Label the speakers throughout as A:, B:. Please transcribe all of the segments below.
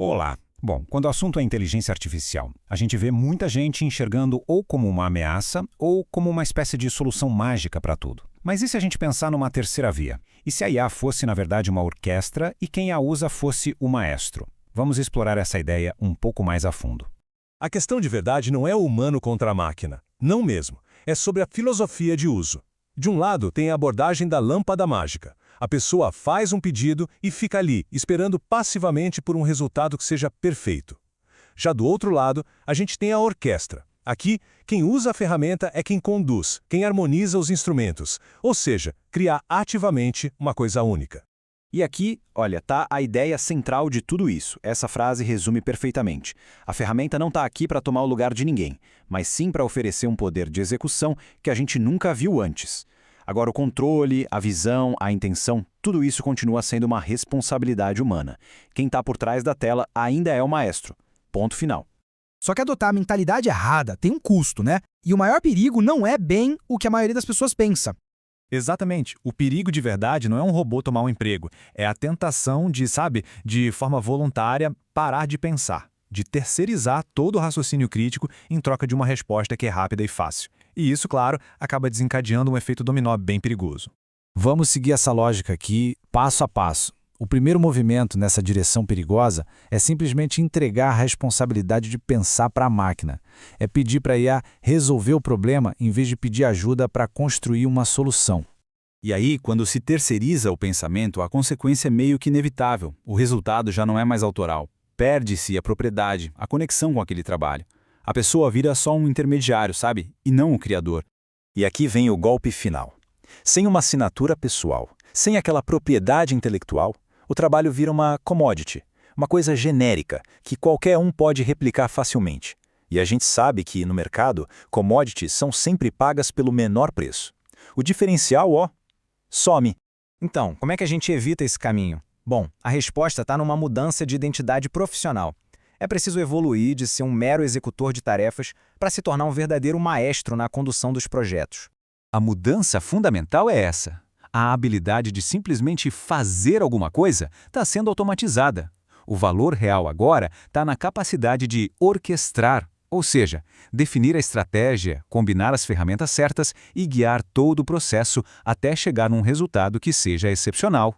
A: Olá! Bom, quando o assunto é inteligência artificial, a gente vê muita gente enxergando ou como uma ameaça ou como uma espécie de solução mágica para tudo. Mas e se a gente pensar numa terceira via? E se a IA fosse, na verdade, uma orquestra e quem a usa fosse o maestro? Vamos explorar essa ideia um pouco mais a fundo.
B: A questão de verdade não é o humano contra a máquina. Não mesmo. É sobre a filosofia de uso. De um lado, tem a abordagem da lâmpada mágica. A pessoa faz um pedido e fica ali, esperando passivamente por um resultado que seja perfeito. Já do outro lado, a gente tem a orquestra. Aqui, quem usa a ferramenta é quem conduz, quem harmoniza os instrumentos, ou seja, criar ativamente uma coisa única.
C: E aqui, olha, tá a ideia central de tudo isso. Essa frase resume perfeitamente. A ferramenta não está aqui para tomar o lugar de ninguém, mas sim para oferecer um poder de execução que a gente nunca viu antes. Agora, o controle, a visão, a intenção, tudo isso continua sendo uma responsabilidade humana. Quem está por trás da tela ainda é o maestro. Ponto final.
D: Só que adotar a mentalidade errada tem um custo, né? E o maior perigo não é bem o que a maioria das pessoas pensa.
E: Exatamente. O perigo de verdade não é um robô tomar um emprego. É a tentação de forma voluntária, parar de pensar, de terceirizar todo o raciocínio crítico em troca de uma resposta que é rápida e fácil. E isso, claro, acaba desencadeando um efeito dominó bem perigoso.
F: Vamos seguir essa lógica aqui, passo a passo. O primeiro movimento nessa direção perigosa é simplesmente entregar a responsabilidade de pensar para a máquina. É pedir para a IA resolver o problema em vez de pedir ajuda para construir uma solução.
C: E aí, quando se terceiriza o pensamento, a consequência é meio que inevitável. O resultado já não é mais autoral. Perde-se a propriedade, a conexão com aquele trabalho. A pessoa vira só um intermediário, sabe? E não o criador. E aqui vem o golpe final. Sem uma assinatura pessoal, sem aquela propriedade intelectual, o trabalho vira uma commodity, uma coisa genérica, que qualquer um pode replicar facilmente. E a gente sabe que, no mercado, commodities são sempre pagas pelo menor preço. O diferencial, some.
G: Então, como é que a gente evita esse caminho? Bom, a resposta está numa mudança de identidade profissional. É preciso evoluir de ser um mero executor de tarefas para se tornar um verdadeiro maestro na condução dos projetos.
A: A mudança fundamental é essa. A habilidade de simplesmente fazer alguma coisa está sendo automatizada. O valor real agora está na capacidade de orquestrar, ou seja, definir a estratégia, combinar as ferramentas certas e guiar todo o processo até chegar num resultado que seja excepcional.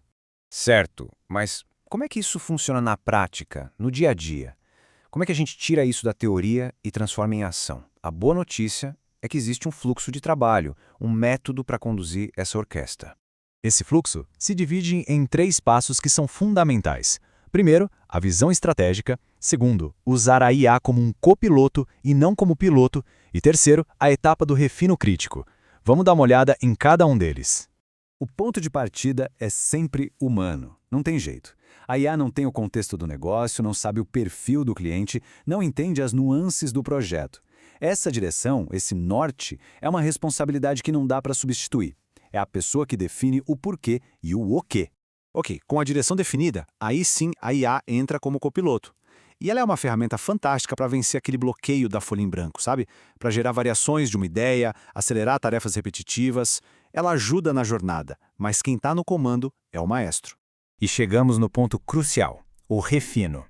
C: Certo, mas como é que isso funciona na prática, no dia a dia? Como é que a gente tira isso da teoria e transforma em ação? A boa notícia é que existe um fluxo de trabalho, um método para conduzir essa orquestra.
E: Esse fluxo se divide em 3 passos que são fundamentais. Primeiro, a visão estratégica. Segundo, usar a IA como um copiloto e não como piloto. E terceiro, a etapa do refino crítico. Vamos dar uma olhada em cada um deles.
C: O ponto de partida é sempre humano, não tem jeito. A IA não tem o contexto do negócio, não sabe o perfil do cliente, não entende as nuances do projeto. Essa direção, esse norte, é uma responsabilidade que não dá para substituir. É a pessoa que define o porquê e o quê. Ok, com a direção definida, aí sim a IA entra como copiloto. E ela é uma ferramenta fantástica para vencer aquele bloqueio da folha em branco, sabe? Para gerar variações de uma ideia, acelerar tarefas repetitivas. Ela ajuda na jornada, mas quem está no comando é o maestro.
F: E chegamos no ponto crucial, o refino.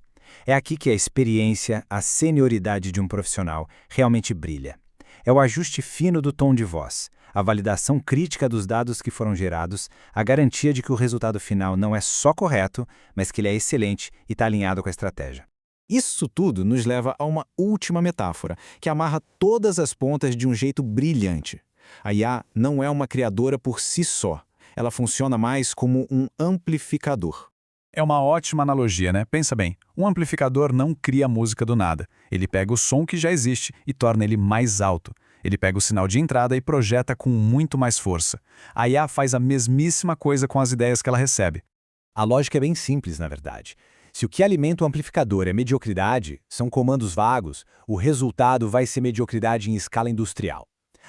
F: É aqui que a experiência, a senioridade de um profissional realmente brilha. É o ajuste fino do tom de voz, a validação crítica dos dados que foram gerados, a garantia de que o resultado final não é só correto, mas que ele é excelente e está alinhado com a estratégia.
C: Isso tudo nos leva a uma última metáfora, que amarra todas as pontas de um jeito brilhante. A IA não é uma criadora por si só. Ela funciona mais como um amplificador.
E: É uma ótima analogia, né? Pensa bem, um amplificador não cria música do nada. Ele pega o som que já existe e torna ele mais alto. Ele pega o sinal de entrada e projeta com muito mais força. A IA faz a mesmíssima coisa com as ideias que ela recebe.
C: A lógica é bem simples, na verdade. Se o que alimenta o amplificador é mediocridade, são comandos vagos, o resultado vai ser mediocridade em escala industrial.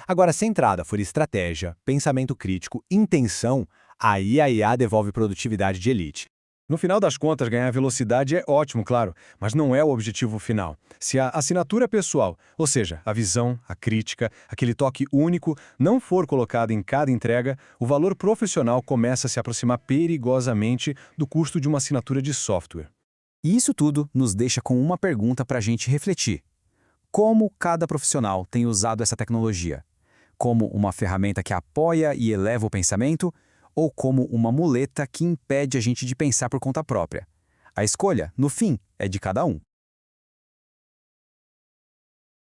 C: Agora, se a entrada for estratégia, pensamento crítico, intenção, aí a IA devolve produtividade de elite.
B: No final das contas, ganhar velocidade é ótimo, claro, mas não é o objetivo final. Se a assinatura pessoal, ou seja, a visão, a crítica, aquele toque único, não for colocada em cada entrega, o valor profissional começa a se aproximar perigosamente do custo de uma assinatura de software.
C: E isso tudo nos deixa com uma pergunta para a gente refletir. Como cada profissional tem usado essa tecnologia? Como uma ferramenta que apoia e eleva o pensamento ou como uma muleta que impede a gente de pensar por conta própria? A escolha, no fim, é de cada um.